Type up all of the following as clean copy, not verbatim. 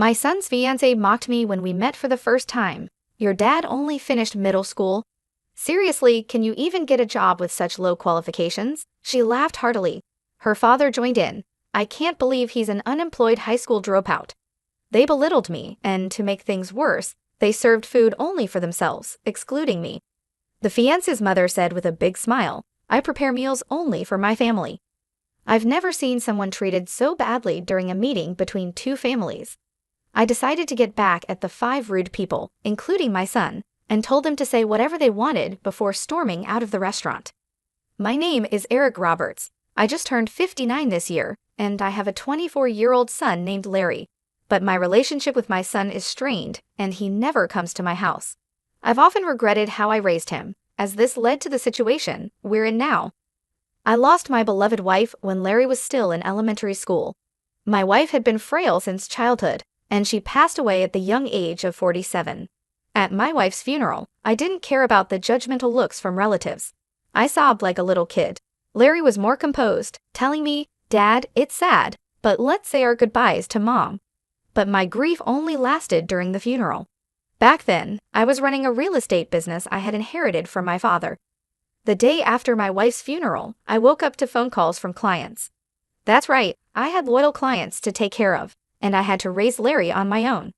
My son's fiancée mocked me when we met for the first time. Your dad only finished middle school? Seriously, can you even get a job with such low qualifications? She laughed heartily. Her father joined in. I can't believe he's an unemployed high school dropout. They belittled me, and to make things worse, they served food only for themselves, excluding me. The fiancé's mother said with a big smile, I prepare meals only for my family. I've never seen someone treated so badly during a meeting between two families. I decided to get back at the 5 rude people, including my son, and told them to say whatever they wanted before storming out of the restaurant. My name is Eric Roberts. I just turned 59 this year, and I have a 24-year-old son named Larry. But my relationship with my son is strained, and he never comes to my house. I've often regretted how I raised him, as this led to the situation we're in now. I lost my beloved wife when Larry was still in elementary school. My wife had been frail since childhood, and she passed away at the young age of 47. At my wife's funeral, I didn't care about the judgmental looks from relatives. I sobbed like a little kid. Larry was more composed, telling me, Dad, it's sad, but let's say our goodbyes to Mom. But my grief only lasted during the funeral. Back then, I was running a real estate business I had inherited from my father. The day after my wife's funeral, I woke up to phone calls from clients. That's right, I had loyal clients to take care of, and I had to raise Larry on my own.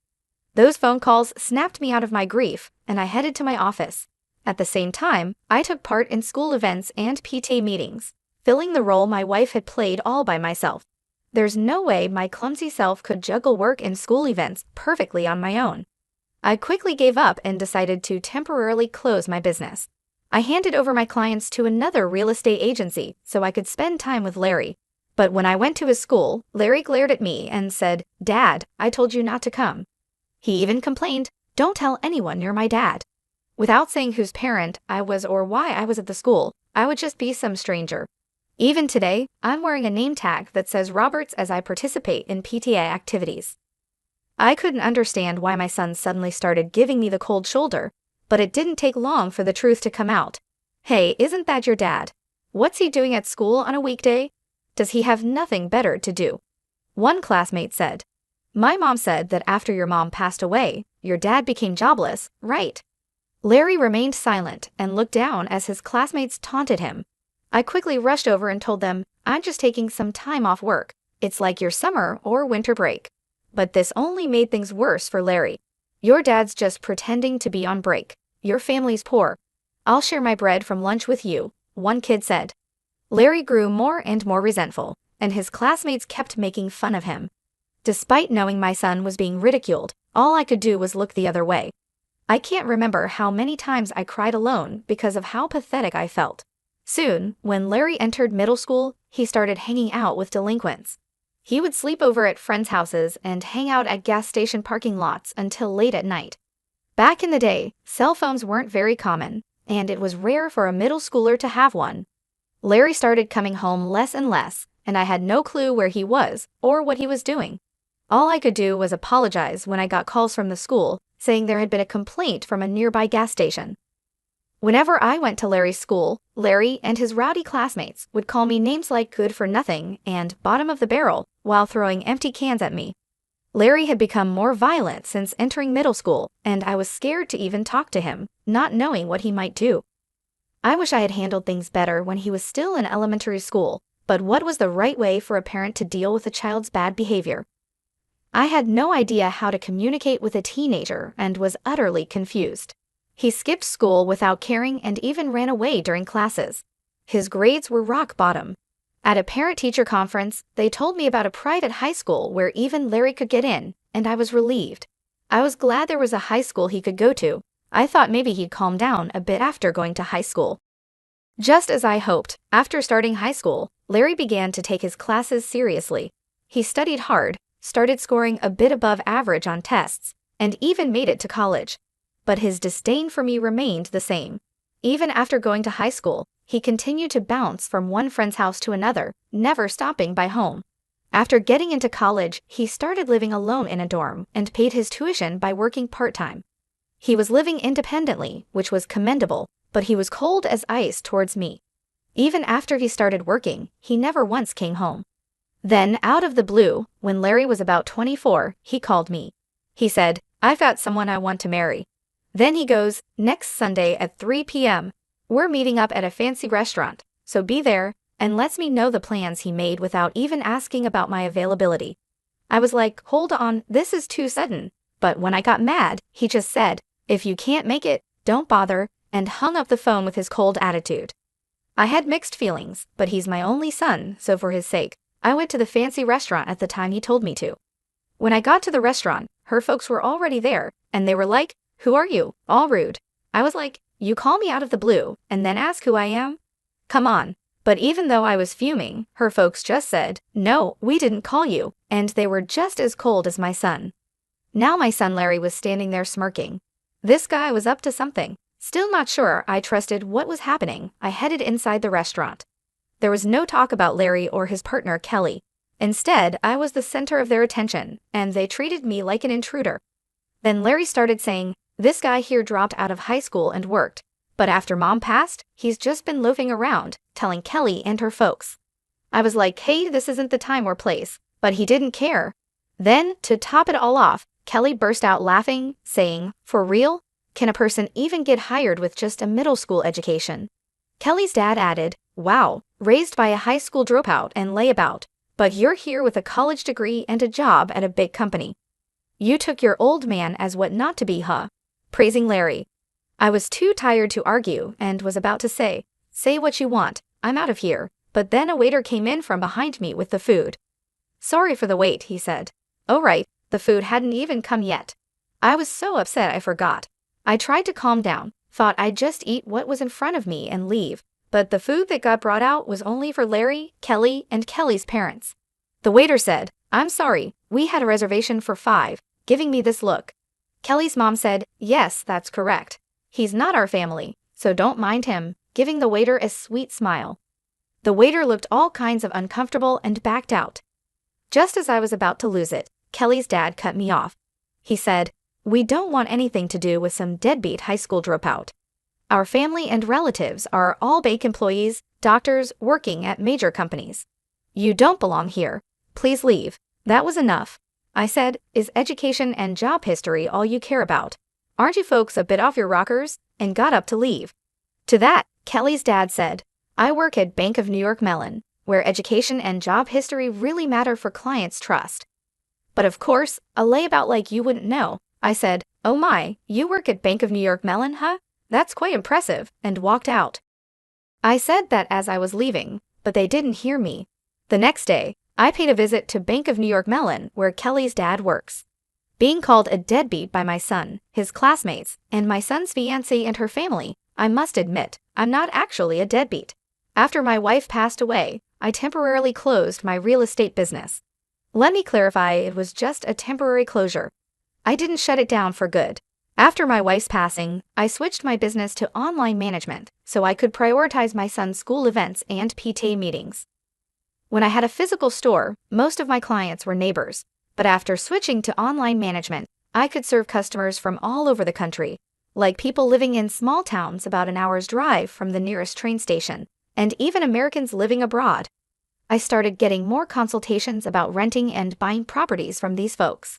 Those phone calls snapped me out of my grief, and I headed to my office. At the same time, I took part in school events and PTA meetings, filling the role my wife had played all by myself. There's no way my clumsy self could juggle work and school events perfectly on my own. I quickly gave up and decided to temporarily close my business. I handed over my clients to another real estate agency so I could spend time with Larry. But when I went to his school, Larry glared at me and said, Dad, I told you not to come. He even complained, don't tell anyone you're my dad. Without saying whose parent I was or why I was at the school, I would just be some stranger. Even today, I'm wearing a name tag that says Roberts as I participate in PTA activities. I couldn't understand why my son suddenly started giving me the cold shoulder, but it didn't take long for the truth to come out. Hey, isn't that your dad? What's he doing at school on a weekday? Does he have nothing better to do? One classmate said, My mom said that after your mom passed away, your dad became jobless, right? Larry remained silent and looked down as his classmates taunted him. I quickly rushed over and told them, I'm just taking some time off work. It's like your summer or winter break. But this only made things worse for Larry. Your dad's just pretending to be on break. Your family's poor. I'll share my bread from lunch with you, one kid said. Larry grew more and more resentful, and his classmates kept making fun of him. Despite knowing my son was being ridiculed, all I could do was look the other way. I can't remember how many times I cried alone because of how pathetic I felt. Soon, when Larry entered middle school, he started hanging out with delinquents. He would sleep over at friends' houses and hang out at gas station parking lots until late at night. Back in the day, cell phones weren't very common, and it was rare for a middle schooler to have one. Larry started coming home less and less, and I had no clue where he was or what he was doing. All I could do was apologize when I got calls from the school saying there had been a complaint from a nearby gas station. Whenever I went to Larry's school, Larry and his rowdy classmates would call me names like good for nothing and bottom of the barrel while throwing empty cans at me. Larry had become more violent since entering middle school, and I was scared to even talk to him, not knowing what he might do. I wish I had handled things better when he was still in elementary school, but what was the right way for a parent to deal with a child's bad behavior? I had no idea how to communicate with a teenager and was utterly confused. He skipped school without caring and even ran away during classes. His grades were rock bottom. At a parent-teacher conference, they told me about a private high school where even Larry could get in, and I was relieved. I was glad there was a high school he could go to. I thought maybe he'd calm down a bit after going to high school. Just as I hoped, after starting high school, Larry began to take his classes seriously. He studied hard, started scoring a bit above average on tests, and even made it to college. But his disdain for me remained the same. Even after going to high school, he continued to bounce from one friend's house to another, never stopping by home. After getting into college, he started living alone in a dorm and paid his tuition by working part-time. He was living independently, which was commendable, but he was cold as ice towards me. Even after he started working, he never once came home. Then, out of the blue, when Larry was about 24, he called me. He said, "I've got someone I want to marry." Then he goes, "Next Sunday at 3 p.m. We're meeting up at a fancy restaurant, so be there," and lets me know the plans he made without even asking about my availability. I was like, hold on, this is too sudden. But when I got mad, he just said, "If you can't make it, don't bother," and hung up the phone with his cold attitude. I had mixed feelings, but he's my only son, so for his sake, I went to the fancy restaurant at the time he told me to. When I got to the restaurant, her folks were already there, and they were like, "Who are you?" All rude. I was like, "You call me out of the blue, and then ask who I am? Come on." But even though I was fuming, her folks just said, "No, we didn't call you," and they were just as cold as my son. Now my son Larry was standing there smirking. This guy was up to something. Still not sure I trusted what was happening, I headed inside the restaurant. There was no talk about Larry or his partner Kelly. Instead, I was the center of their attention, and they treated me like an intruder. Then Larry started saying, "This guy here dropped out of high school and worked, but after mom passed, he's just been loafing around, telling Kelly and her folks." I was like, hey, this isn't the time or place, but he didn't care. Then, to top it all off, Kelly burst out laughing, saying, "For real? Can a person even get hired with just a middle school education?" Kelly's dad added, "Wow, raised by a high school dropout and layabout, but you're here with a college degree and a job at a big company. You took your old man as what not to be, huh?" Praising Larry. I was too tired to argue and was about to say what you want, I'm out of here, but then a waiter came in from behind me with the food. "Sorry for the wait," he said. "Oh right, the food hadn't even come yet." I was so upset I forgot. I tried to calm down, thought I'd just eat what was in front of me and leave, but the food that got brought out was only for Larry, Kelly, and Kelly's parents. The waiter said, "I'm sorry, we had a reservation for 5, giving me this look." Kelly's mom said, "Yes, that's correct. He's not our family, so don't mind him," giving the waiter a sweet smile. The waiter looked all kinds of uncomfortable and backed out. Just as I was about to lose it, Kelly's dad cut me off. He said, "We don't want anything to do with some deadbeat high school dropout. Our family and relatives are all bank employees, doctors working at major companies. You don't belong here. Please leave." That was enough. I said, "Is education and job history all you care about? Aren't you folks a bit off your rockers?" and got up to leave. To that, Kelly's dad said, "I work at Bank of New York Mellon, where education and job history really matter for clients' trust." "But of course, a layabout like you wouldn't know." I said, "Oh my, you work at Bank of New York Mellon, huh? That's quite impressive," and walked out. I said that as I was leaving, but they didn't hear me. The next day, I paid a visit to Bank of New York Mellon, where Kelly's dad works. Being called a deadbeat by my son, his classmates, and my son's fiancée and her family, I must admit, I'm not actually a deadbeat. After my wife passed away, I temporarily closed my real estate business. Let me clarify, it was just a temporary closure. I didn't shut it down for good. After my wife's passing, I switched my business to online management so I could prioritize my son's school events and PTA meetings. When I had a physical store, most of my clients were neighbors, but after switching to online management, I could serve customers from all over the country, like people living in small towns about an hour's drive from the nearest train station, and even Americans living abroad. I started getting more consultations about renting and buying properties from these folks.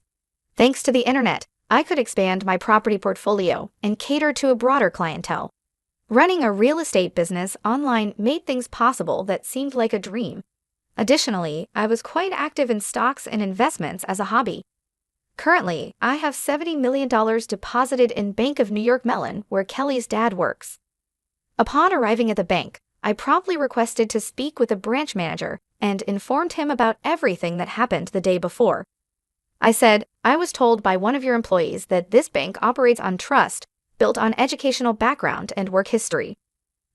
Thanks to the internet, I could expand my property portfolio and cater to a broader clientele. Running a real estate business online made things possible that seemed like a dream. Additionally, I was quite active in stocks and investments as a hobby. Currently, I have $70 million deposited in Bank of New York Mellon, where Kelly's dad works. Upon arriving at the bank, I promptly requested to speak with a branch manager and informed him about everything that happened the day before. I said, "I was told by one of your employees that this bank operates on trust, built on educational background and work history.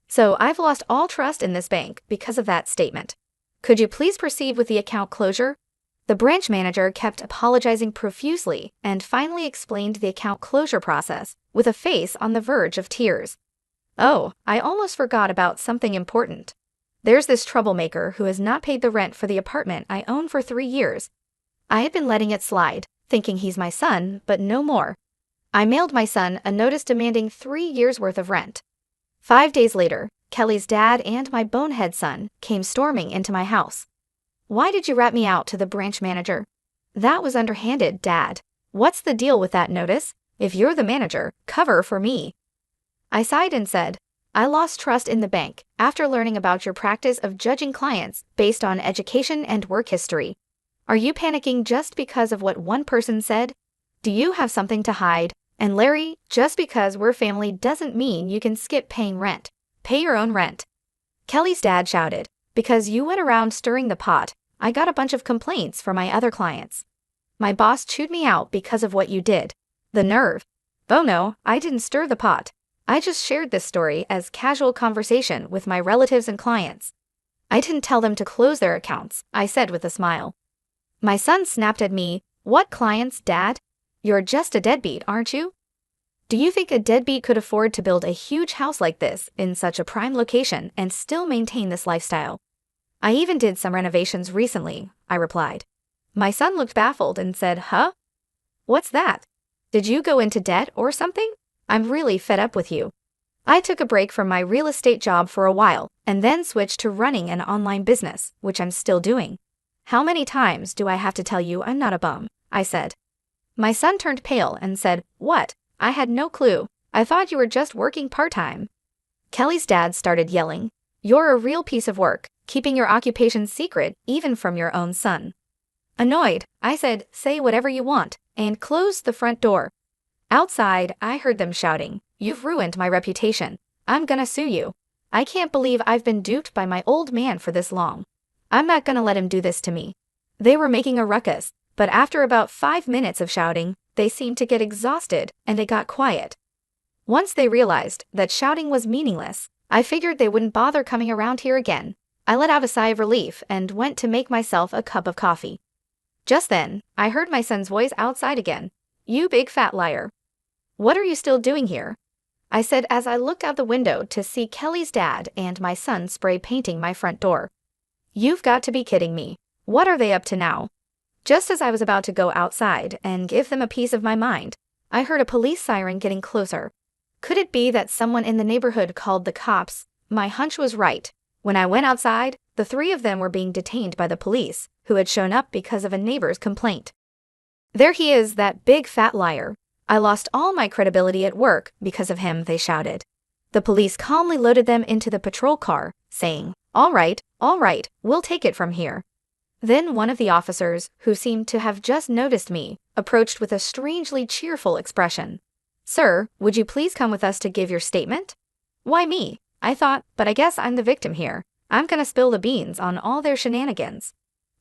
So I've lost all trust in this bank because of that statement. Could you please proceed with the account closure?" The branch manager kept apologizing profusely and finally explained the account closure process with a face on the verge of tears. "Oh, I almost forgot about something important. There's this troublemaker who has not paid the rent for the apartment I own for 3 years. I had been letting it slide, thinking he's my son, but no more. I mailed my son a notice demanding 3 years' worth of rent. 5 days later, Kelly's dad and my bonehead son came storming into my house. Why did you rat me out to the branch manager? That was underhanded, Dad. What's the deal with that notice? If you're the manager, cover for me. I sighed and said, I lost trust in the bank after learning about your practice of judging clients based on education and work history. Are you panicking just because of what one person said? Do you have something to hide? And Larry, just because we're family doesn't mean you can skip paying rent. Pay your own rent. Kelly's dad shouted, because you went around stirring the pot, I got a bunch of complaints from my other clients. My boss chewed me out because of what you did. The nerve. Oh no, I didn't stir the pot. I just shared this story as casual conversation with my relatives and clients. I didn't tell them to close their accounts, I said with a smile. My son snapped at me, what clients, Dad? You're just a deadbeat, aren't you? Do you think a deadbeat could afford to build a huge house like this in such a prime location and still maintain this lifestyle? I even did some renovations recently, I replied. My son looked baffled and said, huh? What's that? Did you go into debt or something? I'm really fed up with you. I took a break from my real estate job for a while and then switched to running an online business, which I'm still doing. How many times do I have to tell you I'm not a bum? I said. My son turned pale and said, what? I had no clue. I thought you were just working part-time. Kelly's dad started yelling, you're a real piece of work, keeping your occupation secret even from your own son. Annoyed, I said, say whatever you want, and closed the front door. Outside, I heard them shouting, you've ruined my reputation. I'm gonna sue you. I can't believe I've been duped by my old man for this long. I'm not gonna let him do this to me. They were making a ruckus, but after about 5 minutes of shouting, they seemed to get exhausted and it got quiet. Once they realized that shouting was meaningless, I figured they wouldn't bother coming around here again. I let out a sigh of relief and went to make myself a cup of coffee. Just then, I heard my son's voice outside again. You big fat liar. What are you still doing here? I said as I looked out the window to see Kelly's dad and my son spray painting my front door. You've got to be kidding me. What are they up to now? Just as I was about to go outside and give them a piece of my mind, I heard a police siren getting closer. Could it be that someone in the neighborhood called the cops? My hunch was right. When I went outside, the 3 of them were being detained by the police, who had shown up because of a neighbor's complaint. There he is, that big fat liar. I lost all my credibility at work because of him, they shouted. The police calmly loaded them into the patrol car, saying, all right, we'll take it from here. Then one of the officers, who seemed to have just noticed me, approached with a strangely cheerful expression. Sir, would you please come with us to give your statement? Why me? I thought, but I guess I'm the victim here. I'm gonna spill the beans on all their shenanigans.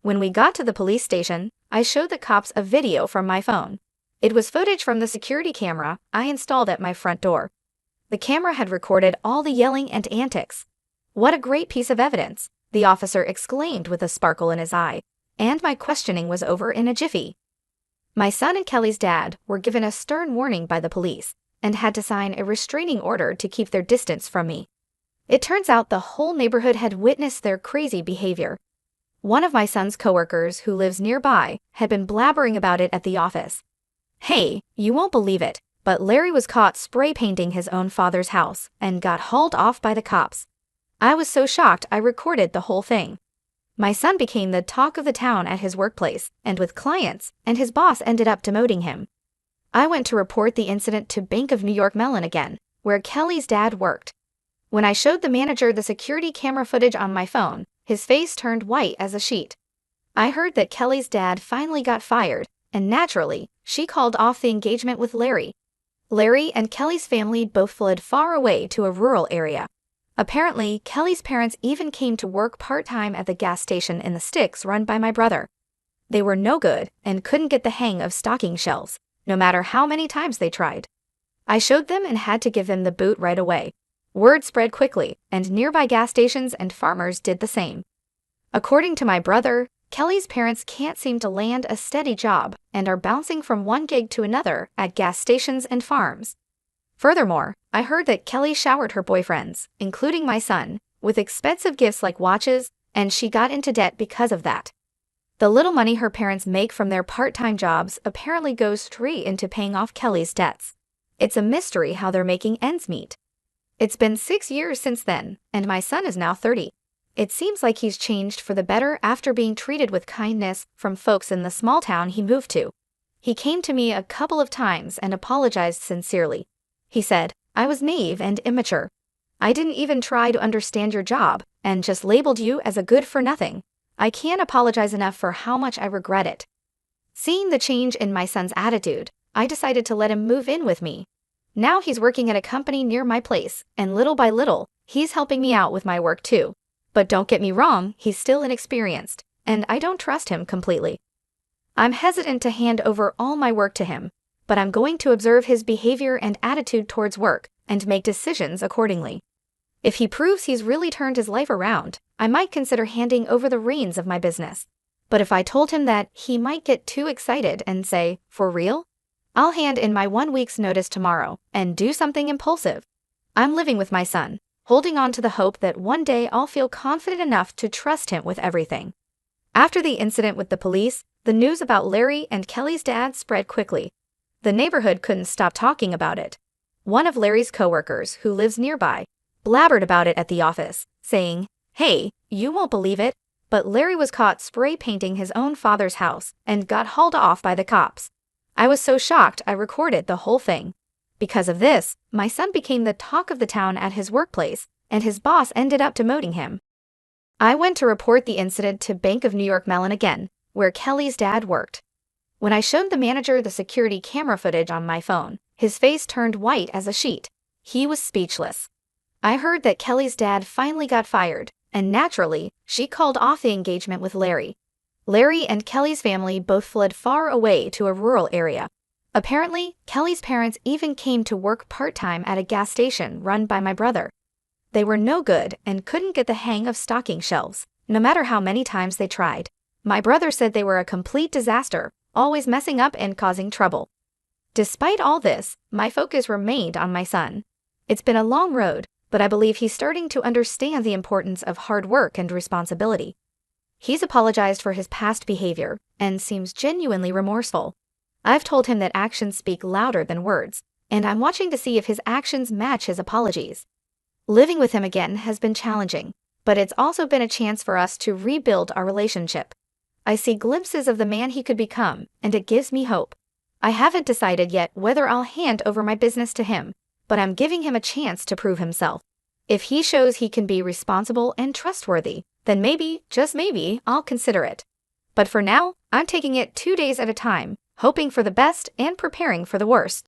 When we got to the police station, I showed the cops a video from my phone. It was footage from the security camera I installed at my front door. The camera had recorded all the yelling and antics. What a great piece of evidence, the officer exclaimed with a sparkle in his eye, and my questioning was over in a jiffy. My son and Kelly's dad were given a stern warning by the police and had to sign a restraining order to keep their distance from me. It turns out the whole neighborhood had witnessed their crazy behavior. One of my son's coworkers, who lives nearby, had been blabbering about it at the office. Hey, you won't believe it, but Larry was caught spray painting his own father's house and got hauled off by the cops. I was so shocked I recorded the whole thing. My son became the talk of the town at his workplace and with clients, and his boss ended up demoting him. I went to report the incident to Bank of New York Mellon again, where Kelly's dad worked. When I showed the manager the security camera footage on my phone, his face turned white as a sheet. I heard that Kelly's dad finally got fired, and naturally, she called off the engagement with Larry. Larry and Kelly's family both fled far away to a rural area. Apparently, Kelly's parents even came to work part-time at the gas station in the sticks run by my brother. They were no good and couldn't get the hang of stocking shelves, no matter how many times they tried. I showed them and had to give them the boot right away. Word spread quickly, and nearby gas stations and farmers did the same. According to my brother, Kelly's parents can't seem to land a steady job and are bouncing from one gig to another at gas stations and farms. Furthermore, I heard that Kelly showered her boyfriends, including my son, with expensive gifts like watches, and she got into debt because of that. The little money her parents make from their part-time jobs apparently goes straight into paying off Kelly's debts. It's a mystery how they're making ends meet. It's been 6 years since then, and my son is now 30. It seems like he's changed for the better after being treated with kindness from folks in the small town he moved to. He came to me a couple of times and apologized sincerely. He said, "I was naive and immature. I didn't even try to understand your job and just labeled you as a good-for-nothing. I can't apologize enough for how much I regret it." Seeing the change in my son's attitude, I decided to let him move in with me. Now he's working at a company near my place, and little by little, he's helping me out with my work too. But don't get me wrong, he's still inexperienced, and I don't trust him completely. I'm hesitant to hand over all my work to him, but I'm going to observe his behavior and attitude towards work and make decisions accordingly. If he proves he's really turned his life around, I might consider handing over the reins of my business. But if I told him that, he might get too excited and say, "For real?" I'll hand in my 1 week's notice tomorrow and do something impulsive. I'm living with my son, holding on to the hope that one day I'll feel confident enough to trust him with everything. After the incident with the police, the news about Larry and Kelly's dad spread quickly. The neighborhood couldn't stop talking about it. One of Larry's coworkers, who lives nearby, blabbered about it at the office, saying, "Hey, you won't believe it, but Larry was caught spray painting his own father's house and got hauled off by the cops." I was so shocked I recorded the whole thing. Because of this, my son became the talk of the town at his workplace, and his boss ended up demoting him. I went to report the incident to Bank of New York Mellon again, where Kelly's dad worked. When I showed the manager the security camera footage on my phone, his face turned white as a sheet. He was speechless. I heard that Kelly's dad finally got fired, and naturally, she called off the engagement with Larry. Larry and Kelly's family both fled far away to a rural area. Apparently, Kelly's parents even came to work part-time at a gas station run by my brother. They were no good and couldn't get the hang of stocking shelves, no matter how many times they tried. My brother said they were a complete disaster, always messing up and causing trouble. Despite all this, my focus remained on my son. It's been a long road, but I believe he's starting to understand the importance of hard work and responsibility. He's apologized for his past behavior and seems genuinely remorseful. I've told him that actions speak louder than words, and I'm watching to see if his actions match his apologies. Living with him again has been challenging, but it's also been a chance for us to rebuild our relationship. I see glimpses of the man he could become, and it gives me hope. I haven't decided yet whether I'll hand over my business to him, but I'm giving him a chance to prove himself. If he shows he can be responsible and trustworthy, then maybe, just maybe, I'll consider it. But for now, I'm taking it 2 days at a time, hoping for the best and preparing for the worst.